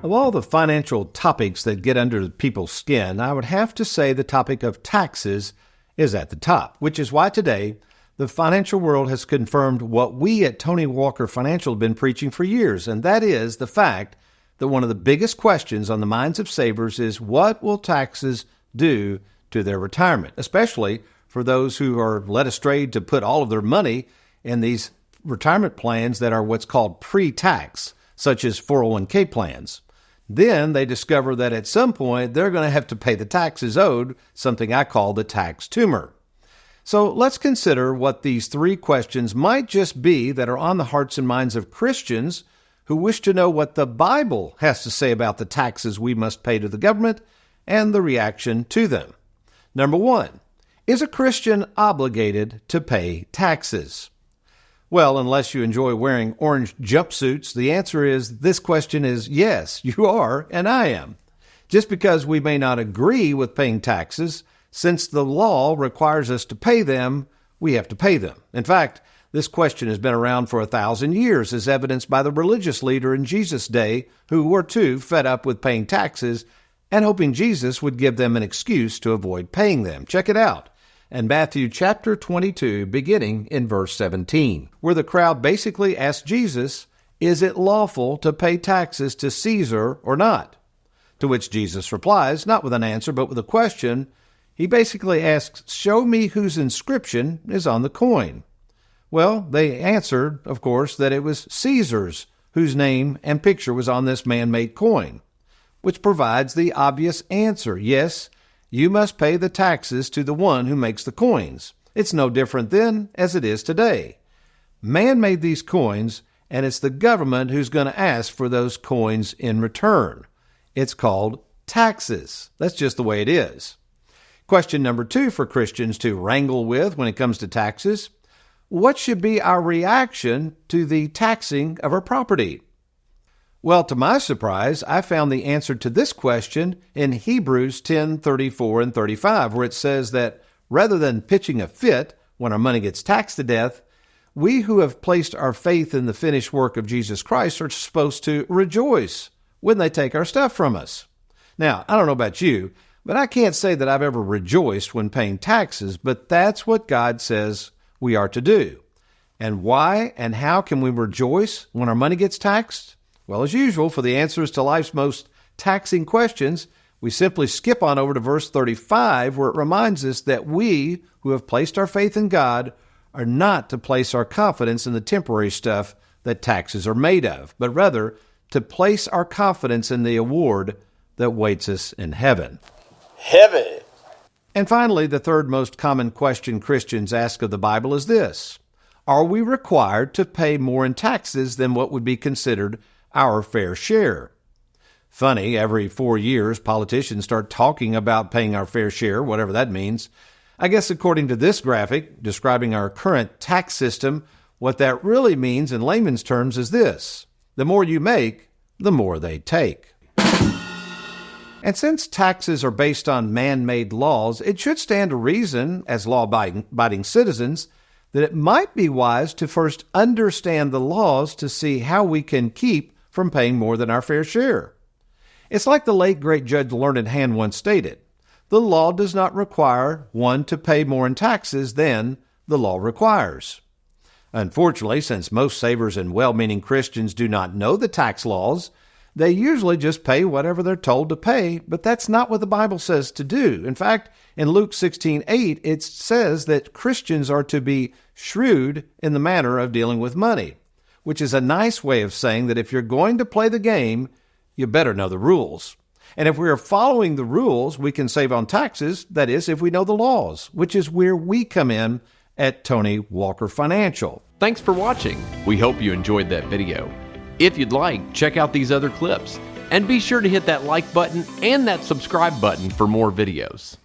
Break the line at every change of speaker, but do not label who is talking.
Of all the financial topics that get under people's skin, I would have to say the topic of taxes is at the top, which is why today the financial world has confirmed what we at Tony Walker Financial have been preaching for years, and that is the fact that one of the biggest questions on the minds of savers is what will taxes do to their retirement, especially for those who are led astray to put all of their money in these retirement plans that are what's called pre-tax, such as 401k plans. Then they discover that at some point they're going to have to pay the taxes owed, something I call the tax tumor. So let's consider what these three questions might just be that are on the hearts and minds of Christians who wish to know what the Bible has to say about the taxes we must pay to the government and the reaction to them. Number one, is a Christian obligated to pay taxes? Well, unless you enjoy wearing orange jumpsuits, the answer is this question is yes, you are, and I am. Just because we may not agree with paying taxes, since the law requires us to pay them, we have to pay them. In fact, this question has been around for 1,000 years, as evidenced by the religious leader in Jesus' day, who were too fed up with paying taxes and hoping Jesus would give them an excuse to avoid paying them. Check it out. And Matthew chapter 22, beginning in verse 17, where the crowd basically asked Jesus, is it lawful to pay taxes to Caesar or not? To which Jesus replies, not with an answer, but with a question. He basically asks, show me whose inscription is on the coin. Well, they answered, of course, that it was Caesar's, whose name and picture was on this man-made coin, which provides the obvious answer. Yes, you must pay the taxes to the one who makes the coins. It's no different then as it is today. Man made these coins, and it's the government who's going to ask for those coins in return. It's called taxes. That's just the way it is. Question number two for Christians to wrangle with when it comes to taxes. What should be our reaction to the taxing of our property? Well, to my surprise, I found the answer to this question in Hebrews 10:34 and 35, where it says that rather than pitching a fit when our money gets taxed to death, we who have placed our faith in the finished work of Jesus Christ are supposed to rejoice when they take our stuff from us. Now, I don't know about you, but I can't say that I've ever rejoiced when paying taxes, but that's what God says we are to do. And why and how can we rejoice when our money gets taxed? Well, as usual, for the answers to life's most taxing questions, we simply skip on over to verse 35, where it reminds us that we who have placed our faith in God are not to place our confidence in the temporary stuff that taxes are made of, but rather to place our confidence in the award that waits us in heaven.
Heaven.
And finally, the third most common question Christians ask of the Bible is this: are we required to pay more in taxes than what would be considered our fair share? Funny, every 4 years, politicians start talking about paying our fair share, whatever that means. I guess according to this graphic describing our current tax system, what that really means in layman's terms is this: the more you make, the more they take. And since taxes are based on man-made laws, it should stand to reason, as law-abiding citizens, that it might be wise to first understand the laws to see how we can keep from paying more than our fair share. It's like the late great Judge Learned Hand once stated, the law does not require one to pay more in taxes than the law requires. Unfortunately, since most savers and well-meaning Christians do not know the tax laws, they usually just pay whatever they're told to pay, but that's not what the Bible says to do. In fact, in Luke 16:8, it says that Christians are to be shrewd in the matter of dealing with money, which is a nice way of saying that if you're going to play the game, you better know the rules. And if we are following the rules, we can save on taxes, that is, if we know the laws, which is where we come in at Tony Walker Financial.
Thanks for watching. We hope you enjoyed that video. If you'd like, check out these other clips, and be sure to hit that like button and that subscribe button for more videos.